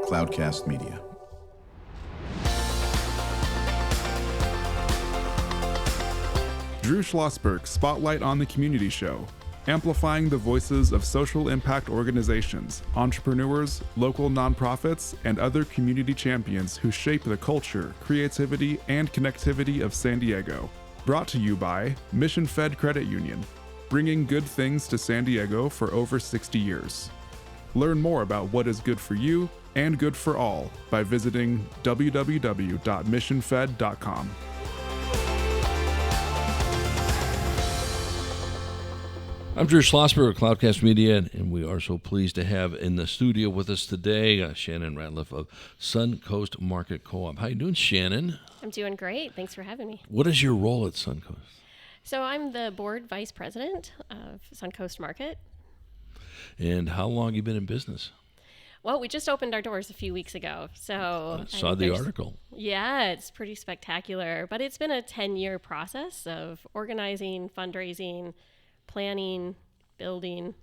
Cloudcast Media. Drew Schlosberg Spotlight on the Community Show, amplifying the voices of social impact organizations, entrepreneurs, local nonprofits, and other community champions who shape the culture, creativity, and connectivity of San Diego. Brought to you by Mission Fed Credit Union, bringing good things to San Diego for over 60 years. Learn more about what is good for you and good for all by visiting www.missionfed.com. I'm Drew Schlosberg of Cloudcast Media, and we are so pleased to have in the studio with us today Shannon Ratliff of Suncoast Market Co-op. How you doing, Shannon? I'm doing great. Thanks for having me. What is your role at Suncoast? So I'm the board vice president of Suncoast Market. And how long have you been in business? Well, we just opened our doors a few weeks ago. So I saw the article. Yeah, it's pretty spectacular. But it's been a 10-year process of organizing, fundraising, planning, building,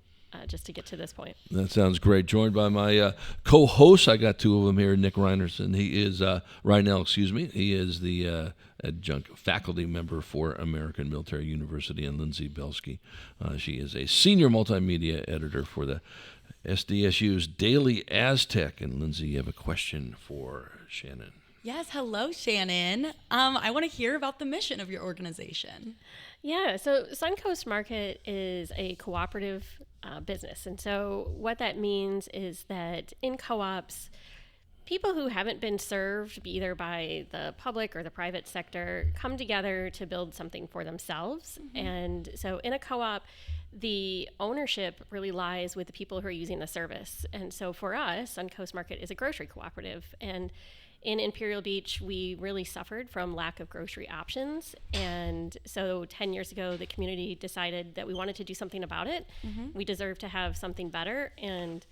just to get to this point. That sounds great. Joined by my co-hosts. I got two of them here. Nick Reinerson. He is Reinell. He is the adjunct faculty member for American Military University, and Lindsay Belsky. She is a senior multimedia editor for the SDSU's Daily Aztec. And Lindsay, you have a question for Shannon. Yes, hello, Shannon. I want to hear about the mission of your organization. Yeah, so Suncoast Market is a cooperative business. And so what that means is that in co-ops, people who haven't been served either by the public or the private sector come together to build something for themselves. Mm-hmm. And so in a co-op, the ownership really lies with the people who are using the service. And so for us, Suncoast Market is a grocery cooperative. And in Imperial Beach, we really suffered from lack of grocery options. And so 10 years ago, the community decided that we wanted to do something about it. Mm-hmm. We deserved to have something better, and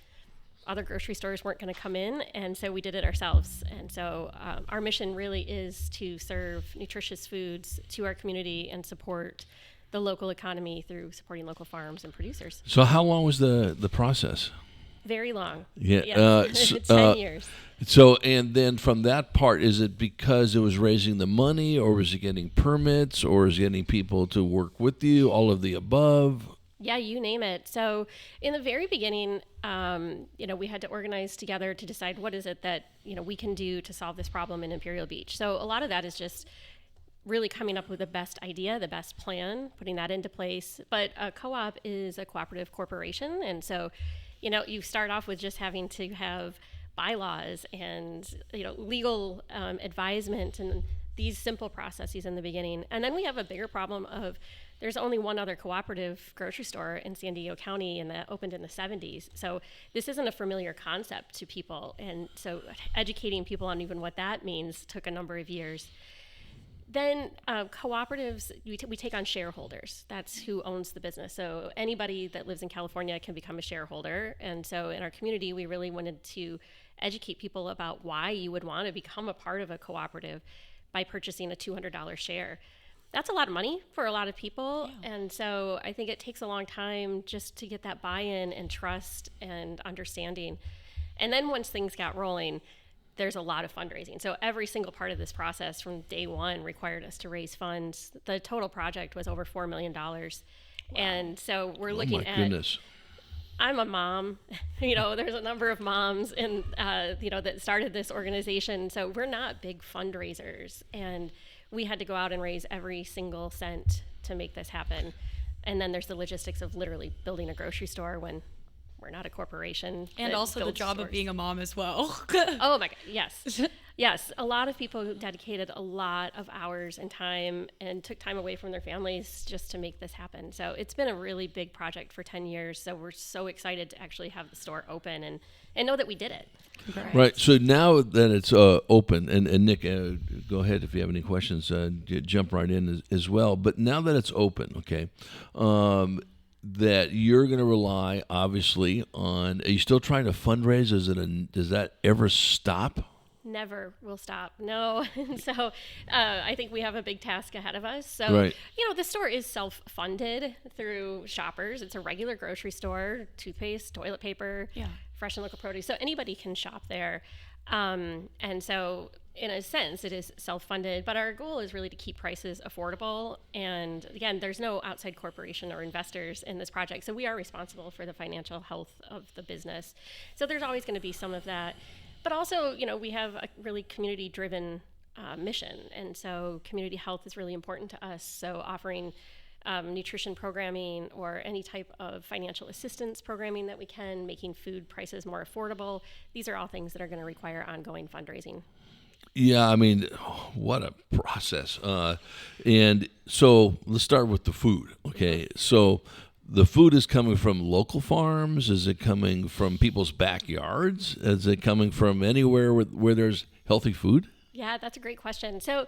other grocery stores weren't going to come in. And so we did it ourselves. And so our mission really is to serve nutritious foods to our community and support the local economy through supporting local farms and producers. So how long was the process? Very long. Yeah. Yes. 10 years. So, and then from that part, is it because it was raising the money, or was it getting permits, or is it getting people to work with you, all of the above? Yeah, you name it. So in the very beginning, we had to organize together to decide what is it that, we can do to solve this problem in Imperial Beach. So a lot of that is just really coming up with the best idea, the best plan, putting that into place. But a co-op is a cooperative corporation. And so, you start off with just having to have bylaws and, legal advisement and these simple processes in the beginning. And then we have a bigger problem of there's only one other cooperative grocery store in San Diego County, and that opened in the 70s. So this isn't a familiar concept to people. And so educating people on even what that means took a number of years. Then cooperatives, we take on shareholders. That's who owns the business. So anybody that lives in California can become a shareholder. And so in our community, we really wanted to educate people about why you would want to become a part of a cooperative by purchasing a $200 share. That's a lot of money for a lot of people. Yeah. And so I think it takes a long time just to get that buy-in and trust and understanding. And then once things got rolling, there's a lot of fundraising. So every single part of this process from day one required us to raise funds. The total project was over $4 million. Wow. And so we're looking at... Goodness. I'm a mom. There's a number of moms and, that started this organization. So we're not big fundraisers. And we had to go out and raise every single cent to make this happen. And then there's the logistics of literally building a grocery store when we're not a corporation. And also the job of being a mom as well. Oh my God, yes. Yes, a lot of people dedicated a lot of hours and time and took time away from their families just to make this happen. So it's been a really big project for 10 years. So we're so excited to actually have the store open and know that we did it. Congrats. Right. So now that it's open, and Nick, go ahead if you have any questions, jump right in as well. But now that it's open, okay, that you're going to rely, obviously, on... Are you still trying to fundraise? Does that ever stop? Never will stop. No. So I think we have a big task ahead of us. So, right. The store is self-funded through shoppers. It's a regular grocery store, toothpaste, toilet paper, fresh and local produce. So anybody can shop there. And so in a sense, it is self-funded, but our goal is really to keep prices affordable. And again, there's no outside corporation or investors in this project. So we are responsible for the financial health of the business. So there's always going to be some of that. But also, we have a really community-driven mission. And so community health is really important to us. So offering nutrition programming or any type of financial assistance programming that we can, making food prices more affordable. These are all things that are going to require ongoing fundraising. Yeah, I mean, what a process. And so let's start with the food. Okay, so the food is coming from local farms? Is it coming from people's backyards? Is it coming from anywhere where there's healthy food? Yeah, that's a great question. So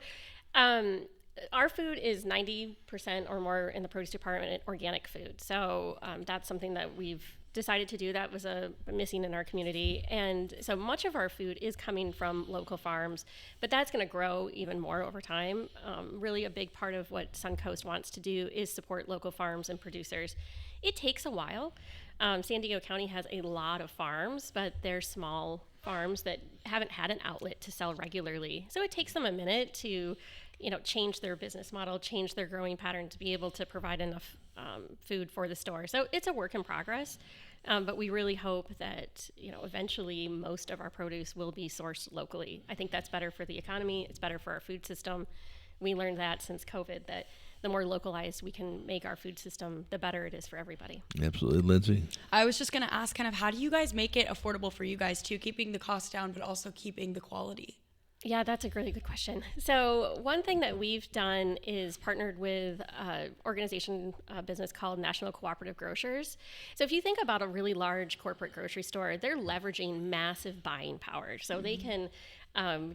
our food is 90% or more in the produce department organic food. So that's something that we've decided to do. That was missing in our community. And so much of our food is coming from local farms, but that's going to grow even more over time. Really a big part of what Suncoast wants to do is support local farms and producers. It takes a while. San Diego County has a lot of farms, but they're small farms that haven't had an outlet to sell regularly. So it takes them a minute to change their business model, change their growing pattern to be able to provide enough food for the store. So it's a work in progress, but we really hope that eventually most of our produce will be sourced locally. I think that's better for the economy. It's better for our food system. We learned that since COVID, that the more localized we can make our food system, the better it is for everybody. Absolutely. Lindsay? I was just going to ask how do you guys make it affordable for you guys too, keeping the cost down, but also keeping the quality? Yeah, that's a really good question. So one thing that we've done is partnered with an organization business called National Cooperative Grocers. So if you think about a really large corporate grocery store, they're leveraging massive buying power. So they can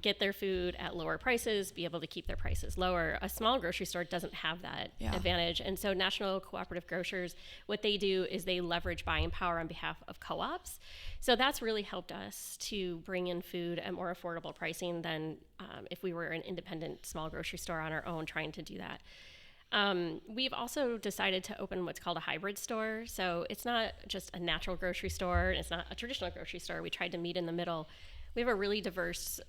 get their food at lower prices, be able to keep their prices lower. A small grocery store doesn't have that advantage. And so National Cooperative Grocers, what they do is they leverage buying power on behalf of co-ops. So that's really helped us to bring in food at more affordable pricing than if we were an independent small grocery store on our own trying to do that. We've also decided to open what's called a hybrid store. So it's not just a natural grocery store, and it's not a traditional grocery store. We tried to meet in the middle. We have a really diverse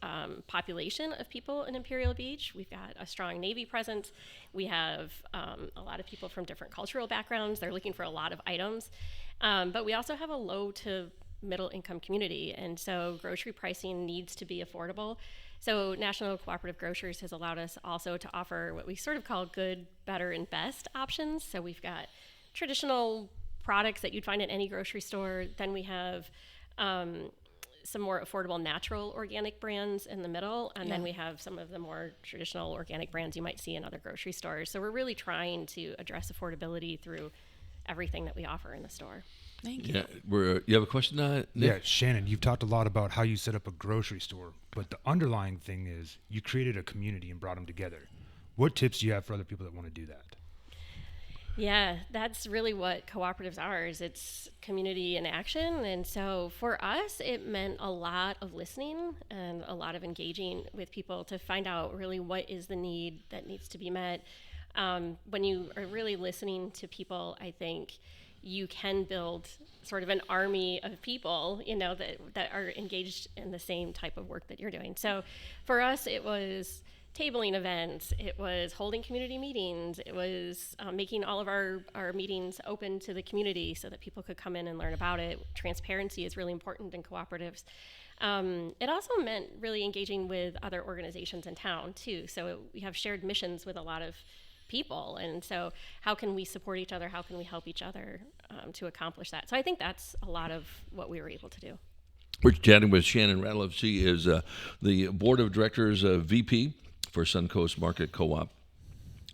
population of people in Imperial Beach. We've got a strong Navy presence. We have a lot of people from different cultural backgrounds. They're looking for a lot of items. But we also have a low to middle income community. And so grocery pricing needs to be affordable. So National Cooperative Grocers has allowed us also to offer what we sort of call good, better, and best options. So we've got traditional products that you'd find at any grocery store. Then we have some more affordable natural organic brands in the middle, and then we have some of the more traditional organic brands you might see in other grocery stores. So we're really trying to address affordability through everything that we offer in the store. Thank you. Yeah, you have a question, Nick? Yeah, Shannon, you've talked a lot about how you set up a grocery store, but the underlying thing is you created a community and brought them together. What tips do you have for other people that want to do that? Yeah, that's really what cooperatives are, is it's community in action. And so for us, it meant a lot of listening and a lot of engaging with people to find out really what is the need that needs to be met. When you are really listening to people, I think you can build sort of an army of people, that are engaged in the same type of work that you're doing. So for us, it was tabling events, it was holding community meetings, it was making all of our meetings open to the community so that people could come in and learn about it. Transparency is really important in cooperatives. It also meant really engaging with other organizations in town too. So we have shared missions with a lot of people, and so how can we support each other, how can we help each other to accomplish that? So I think that's a lot of what we were able to do. We're chatting with Shannon Ratliff. She is the Board of Directors VP for Suncoast Market Co-op.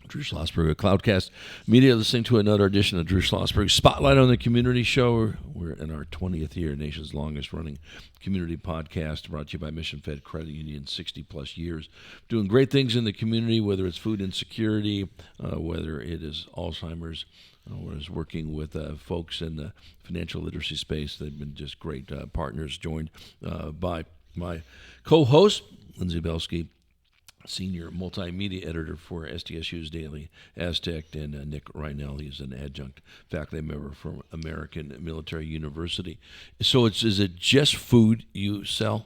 Drew Schlosberg of Cloudcast Media, listening to another edition of Drew Schlosberg's Spotlight on the Community Show. We're in our 20th year, nation's longest running community podcast, brought to you by Mission Fed Credit Union, 60 plus years. Doing great things in the community, whether it's food insecurity, whether it is Alzheimer's, or is working with folks in the financial literacy space. They've been just great partners, joined by my co-host, Lindsay Belsky, Senior Multimedia Editor for SDSU's Daily Aztec, and Nick Reinell. He's an adjunct faculty member from American Military University. So is it just food you sell?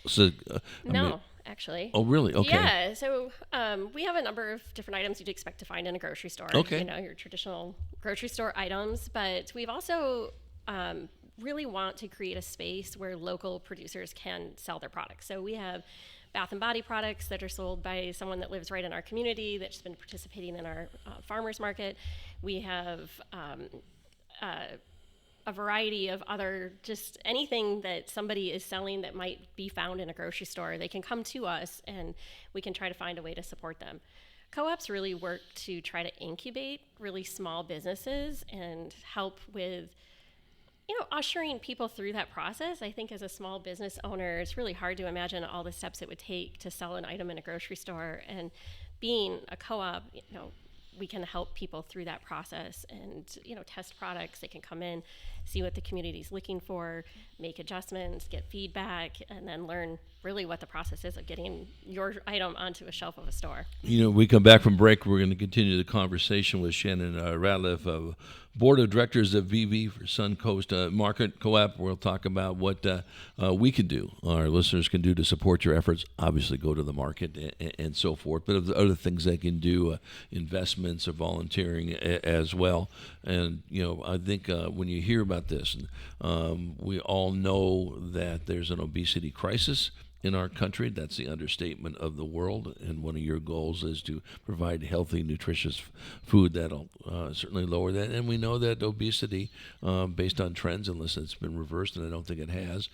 So, No, actually. Oh, really? Okay. Yeah. So we have a number of different items you'd expect to find in a grocery store. Okay. You know, your traditional grocery store items. But we've also really want to create a space where local producers can sell their products. So we have bath and body products that are sold by someone that lives right in our community that's been participating in our farmers market. We have a variety of other, just anything that somebody is selling that might be found in a grocery store. They can come to us and we can try to find a way to support them. Co-ops really work to try to incubate really small businesses and help with, you know, ushering people through that process. I think as a small business owner, it's really hard to imagine all the steps it would take to sell an item in a grocery store. And being a co-op, you know, we can help people through that process and, you know, test products. They can come in, see what the community is looking for, make adjustments, get feedback, and then learn really what the process is of getting your item onto a shelf of a store. You know, we come back from break. We're going to continue the conversation with Shannon Ratliff of Board of Directors of VV for Suncoast Market Co-op. We'll talk about what we can do, our listeners can do to support your efforts. Obviously, go to the market and so forth, but of the other things they can do, investments or volunteering as well. And, you know, I think when you hear about this, we all know that there's an obesity crisis in our country. That's the understatement of the world, and one of your goals is to provide healthy, nutritious food that'll certainly lower that. And we know that obesity, based on trends, unless it's been reversed, and I don't think it has,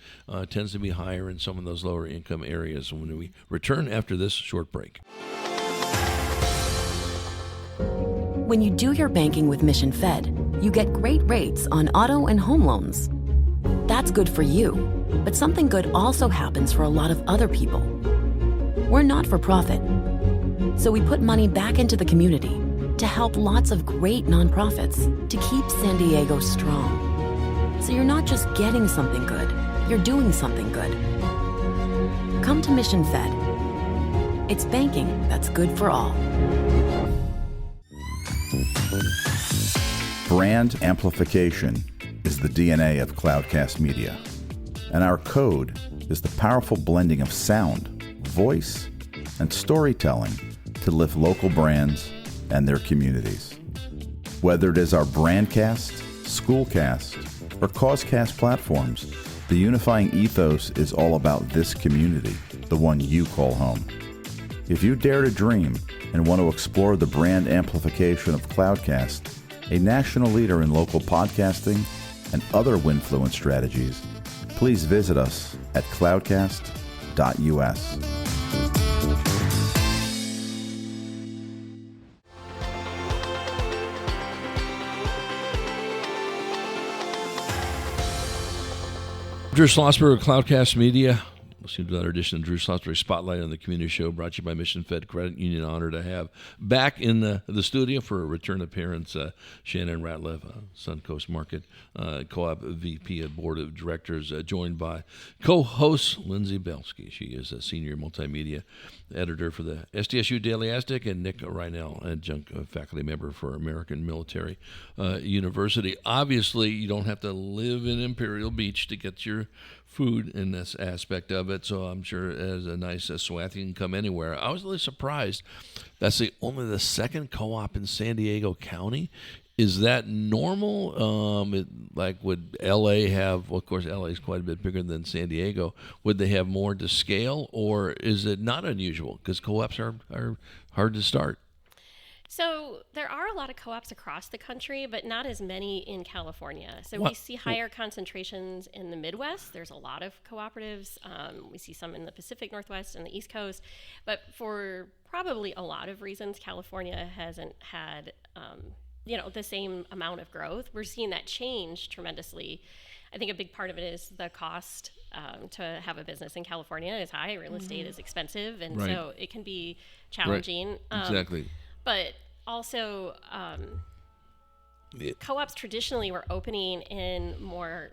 tends to be higher in some of those lower income areas. And when we return after this short break. When you do your banking with Mission Fed, you get great rates on auto and home loans. That's good for you, but something good also happens for a lot of other people. We're not for profit, so we put money back into the community to help lots of great nonprofits to keep San Diego strong. So you're not just getting something good, you're doing something good. Come to Mission Fed. It's banking that's good for all. Brand amplification is the DNA of Cloudcast Media, and our code is the powerful blending of sound, voice, and storytelling to lift local brands and their communities. Whether it is our Brandcast, Schoolcast, or Causecast platforms, the unifying ethos is all about this community, the one you call home. If you dare to dream and want to explore the brand amplification of Cloudcast, a national leader in local podcasting and other Winfluence strategies, please visit us at cloudcast.us. Drew Schlosberg, Cloudcast Media. Listening to another edition of Drew Schlosberg Spotlight on the Community Show, brought to you by Mission Fed Credit Union. Honor to have back in the studio for a return appearance, Shannon Ratliff, Suncoast Market Co-op VP of Board of Directors, joined by co-host Lindsay Belsky. She is a senior multimedia editor for the SDSU Daily Aztec, and Nick Reinell, adjunct faculty member for American Military University. Obviously, you don't have to live in Imperial Beach to get your food in this aspect of it, so I'm sure as a nice swath, you can come anywhere. I was really surprised. That's only the second co-op in San Diego County. Is that normal? Would LA have, well, of course, LA is quite a bit bigger than San Diego. Would they have more to scale, or is it not unusual? Because co-ops are hard to start. So there are a lot of co-ops across the country, but not as many in California. So we see higher concentrations in the Midwest. There's a lot of cooperatives. We see some in the Pacific Northwest and the East Coast. But for probably a lot of reasons, California hasn't had the same amount of growth. We're seeing that change tremendously. I think a big part of it is the cost to have a business in California is high. Real estate is expensive, and so it can be challenging. Right. Exactly. But also, co-ops traditionally were opening in more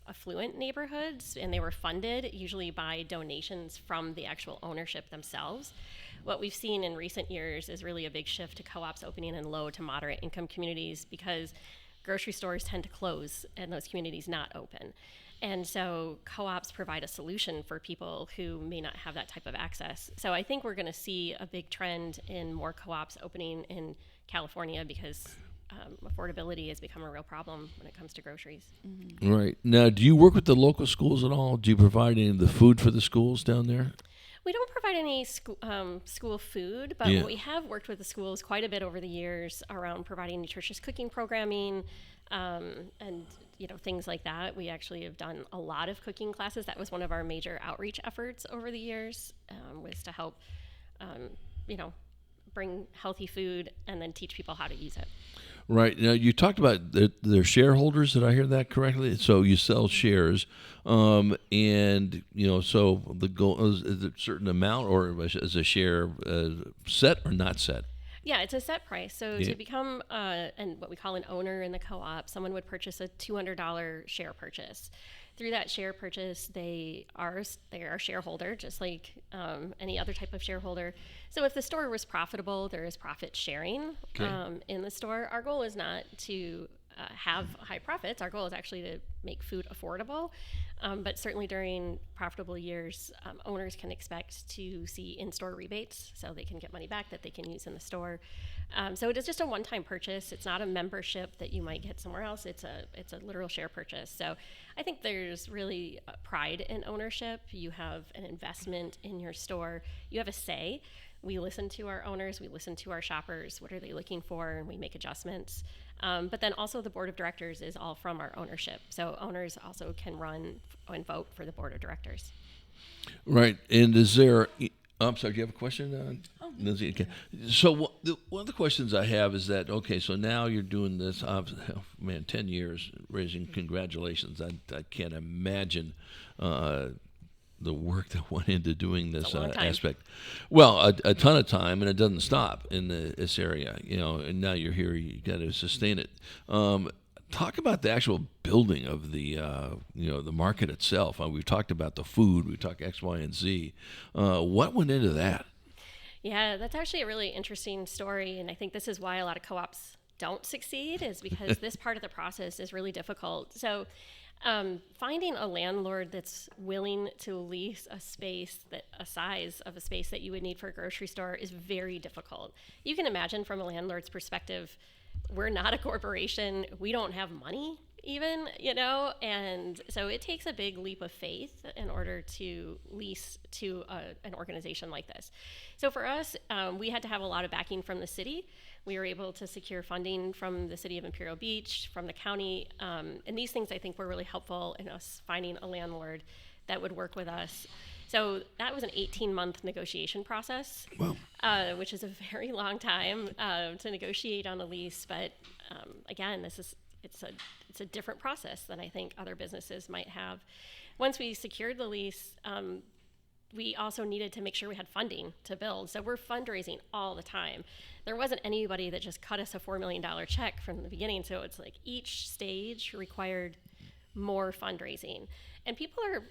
affluent neighborhoods, and they were funded usually by donations from the actual ownership themselves. What we've seen in recent years is really a big shift to co-ops opening in low to moderate income communities, because grocery stores tend to close and those communities not open. And so co-ops provide a solution for people who may not have that type of access. So I think we're going to see a big trend in more co-ops opening in California, because affordability has become a real problem when it comes to groceries. Right. Now, do you work with the local schools at all? Do you provide any of the food for the schools down there? We don't provide any school food, but we have worked with the schools quite a bit over the years around providing nutritious cooking programming, and things like that. We actually have done a lot of cooking classes. That was one of our major outreach efforts over the years, was to help bring healthy food and then teach people how to use it. Right. Now, you talked about their shareholders. Did I hear that correctly? So you sell shares, and so the goal is a certain amount, or is a share set or not set? Yeah, it's a set price. So to become and what we call an owner in the co-op, someone would purchase a $200 share purchase. Through that share purchase, they are a shareholder, just like any other type of shareholder. So if the store was profitable, there is profit sharing in the store. Our goal is not to have high profits. Our goal is actually to make food affordable. But certainly during profitable years, owners can expect to see in-store rebates, so they can get money back that they can use in the store. So it is just a one-time purchase. It's not a membership that you might get somewhere else. It's a literal share purchase. So I think there's really pride in ownership. You have an investment in your store. You have a say. We listen to our owners. We listen to our shoppers. What are they looking for? And we make adjustments. But then also the board of directors is all from our ownership. So owners also can run and vote for the board of directors. Right. And is there, I'm sorry, do you have a question, Lindsay? Okay. So one of the questions I have is that, okay, so now you're doing this, 10 years raising, congratulations. I can't imagine the work that went into doing this aspect. Well, a ton of time, and it doesn't stop in this area, and now you're here, you got to sustain it. Talk about the actual building of the market itself. We've talked about the food, we've talked X, Y, and Z. What went into that? Yeah, that's actually a really interesting story, and I think this is why a lot of co-ops don't succeed, is because this part of the process is really difficult. So finding a landlord that's willing to lease a space, a size of a space that you would need for a grocery store, is very difficult. You can imagine from a landlord's perspective, we're not a corporation. We don't have money even, and so it takes a big leap of faith in order to lease to an organization like this. So for us, we had to have a lot of backing from the city. We were able to secure funding from the city of Imperial Beach, from the county, and these things I think were really helpful in us finding a landlord that would work with us. So that was an 18-month negotiation process, which is a very long time to negotiate on a lease. But again, it's a different process than I think other businesses might have. Once we secured the lease, we also needed to make sure we had funding to build. So we're fundraising all the time. There wasn't anybody that just cut us a $4 million check from the beginning. So it's like each stage required more fundraising. And people are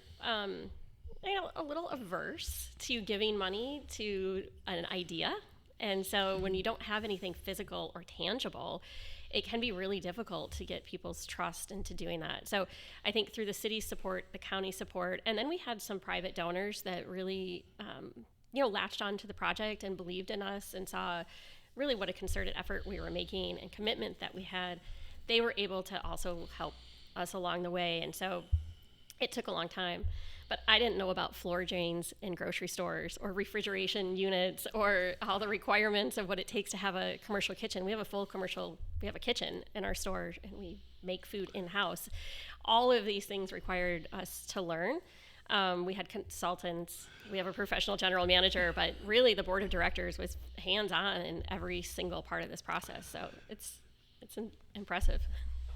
a little averse to giving money to an idea. And so when you don't have anything physical or tangible, it can be really difficult to get people's trust into doing that. So I think through the city's support, the county support, and then we had some private donors that really, latched onto the project and believed in us and saw really what a concerted effort we were making and commitment that we had. They were able to also help us along the way. And so it took a long time. But I didn't know about floor drains in grocery stores or refrigeration units or all the requirements of what it takes to have a commercial kitchen. We have a kitchen in our store, and we make food in-house. All of these things required us to learn. We had consultants, we have a professional general manager, but really the board of directors was hands-on in every single part of this process. So it's impressive.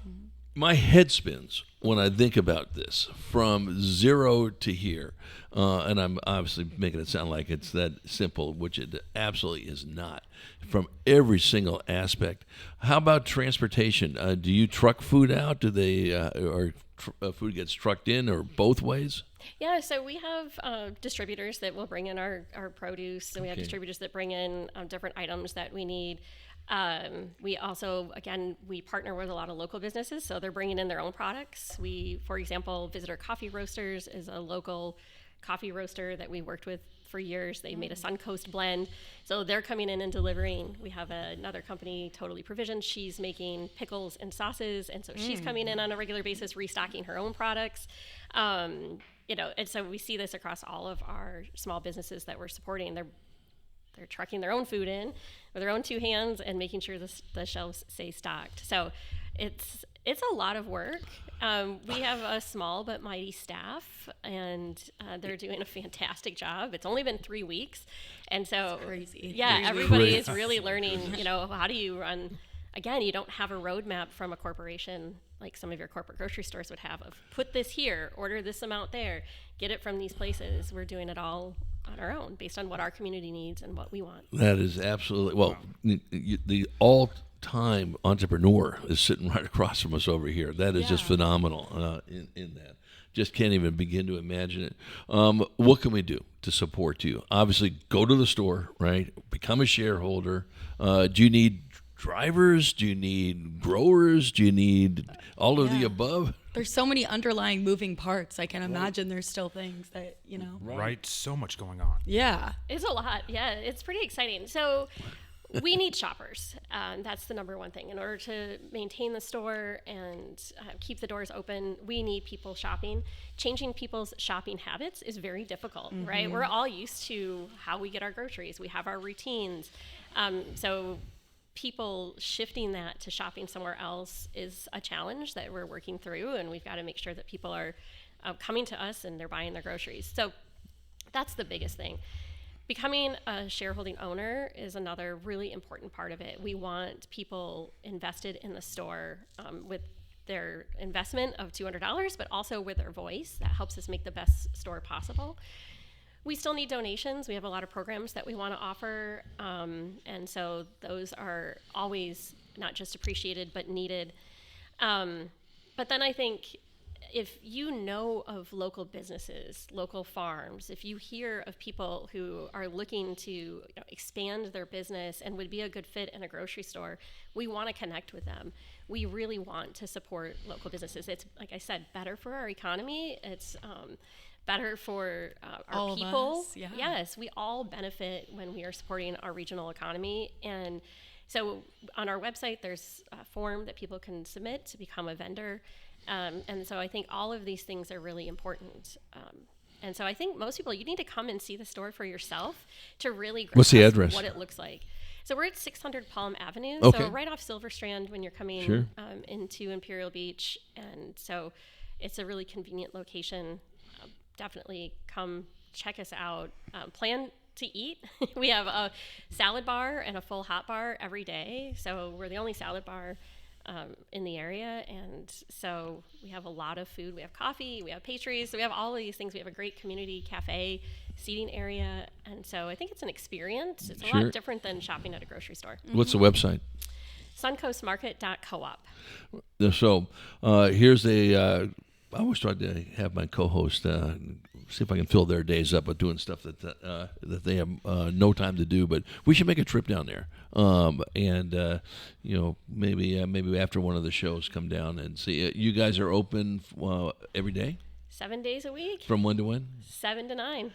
Mm-hmm. My head spins when I think about this from zero to here. And I'm obviously making it sound like it's that simple, which it absolutely is not, from every single aspect. How about transportation? Do you truck food out? Do they, or food gets trucked in, or both ways? Yeah, so we have distributors that will bring in our produce, and we have distributors that bring in different items that we need. We also, again, we partner with a lot of local businesses, so they're bringing in their own products. We, for example, Visitor Coffee Roasters is a local coffee roaster that we worked with for years. They made a Suncoast blend, so they're coming in and delivering. We have another company, Totally Provision. She's making pickles and sauces, and so she's coming in on a regular basis, restocking her own products. And so we see this across all of our small businesses that we're supporting. They're trucking their own food in with their own two hands and making sure the shelves stay stocked. So it's a lot of work. We have a small but mighty staff, and they're doing a fantastic job. It's only been 3 weeks, and so That's crazy. Yeah, Crazy. everybody is really learning. How do you run? Again, you don't have a roadmap from a corporation like some of your corporate grocery stores would have of put this here, order this amount there, get it from these places. We're doing it all on our own based on what our community needs and what we want. That is absolutely, well, the all-time entrepreneur is sitting right across from us over here. That is just phenomenal in that. Just can't even begin to imagine it. What can we do to support you? Obviously, go to the store, right? Become a shareholder. Do you need drivers? Do you need growers? Do you need all of the above? There's so many underlying moving parts. I can imagine there's still things that, Right. So much going on. Yeah. It's a lot. Yeah, it's pretty exciting. So we need shoppers. That's the number one thing. In order to maintain the store and keep the doors open, we need people shopping. Changing people's shopping habits is very difficult, right? We're all used to how we get our groceries. We have our routines. So people shifting that to shopping somewhere else is a challenge that we're working through, and we've got to make sure that people are coming to us and they're buying their groceries. So that's the biggest thing. Becoming a shareholding owner is another really important part of it. We want people invested in the store with their investment of $200, but also with their voice. That helps us make the best store possible. We still need donations. We have a lot of programs that we want to offer, and so those are always not just appreciated, but needed. But then I think if you know of local businesses, local farms, if you hear of people who are looking to expand their business and would be a good fit in a grocery store, we want to connect with them. We really want to support local businesses. It's, like I said, better for our economy. It's better for our all people. Of us, yeah. Yes, we all benefit when we are supporting our regional economy. And so on our website, there's a form that people can submit to become a vendor. And so I think all of these things are really important. And so I think most people, you need to come and see the store for yourself to really grasp What's the address? what it looks like. So we're at 600 Palm Avenue, Okay. so right off Silver Strand when you're coming into Imperial Beach. And so it's a really convenient location. Definitely come check us out. Plan to eat. We have a salad bar and a full hot bar every day. So we're the only salad bar in the area. And so we have a lot of food. We have coffee, we have pastries. So we have all of these things. We have a great community cafe seating area. And so I think it's an experience. It's a lot different than shopping at a grocery store. What's the website? Suncoastmarket.coop. So here's I always try to have my co-host see if I can fill their days up with doing stuff that they have no time to do. But we should make a trip down there, and maybe after one of the shows, come down and see. You guys are open every day? 7 days a week. From when to when? 7 to 9.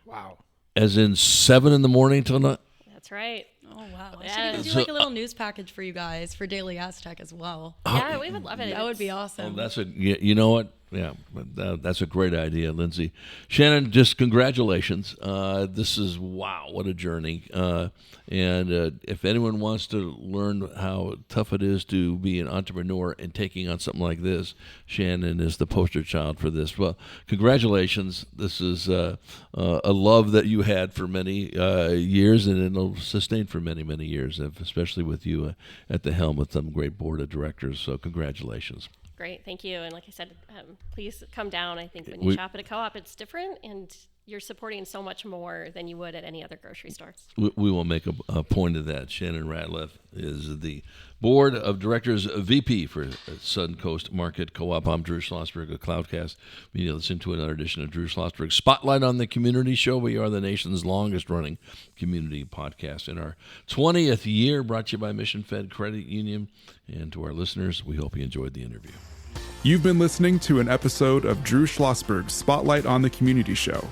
Wow. As in 7 in the morning till 9? That's right. Oh, wow. I Yeah. should even do like a little news package for you guys for Daily Aztec as well. Yeah, we would love it. That would be awesome. That's you know what? Yeah, that's a great idea, Lindsay. Shannon, just congratulations. This is, wow, what a journey. And if anyone wants to learn how tough it is to be an entrepreneur and taking on something like this, Shannon is the poster child for this. Well, congratulations. This is a love that you had for many years, and it'll sustain for many, many years, especially with you at the helm with some great board of directors. So congratulations. Great, thank you. And like I said, please come down. I think when you shop at a co-op, it's different, and you're supporting so much more than you would at any other grocery store. We will make a point of that. Shannon Ratliff is the Board of Directors VP for Suncoast Market Co-op. I'm Drew Schlosberg of Cloudcast Media. Listen to another edition of Drew Schlosberg Spotlight on the Community Show. We are the nation's longest-running community podcast in our 20th year, brought to you by Mission Fed Credit Union. And to our listeners, we hope you enjoyed the interview. You've been listening to an episode of Drew Schlosberg's Spotlight on the Community Show,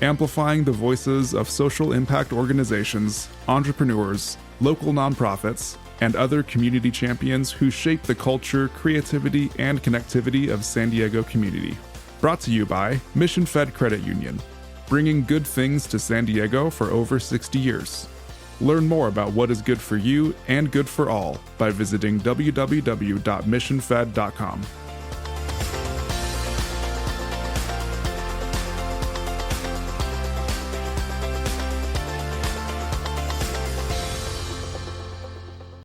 amplifying the voices of social impact organizations, entrepreneurs, local nonprofits, and other community champions who shape the culture, creativity, and connectivity of San Diego community. Brought to you by Mission Fed Credit Union, bringing good things to San Diego for over 60 years. Learn more about what is good for you and good for all by visiting www.missionfed.com.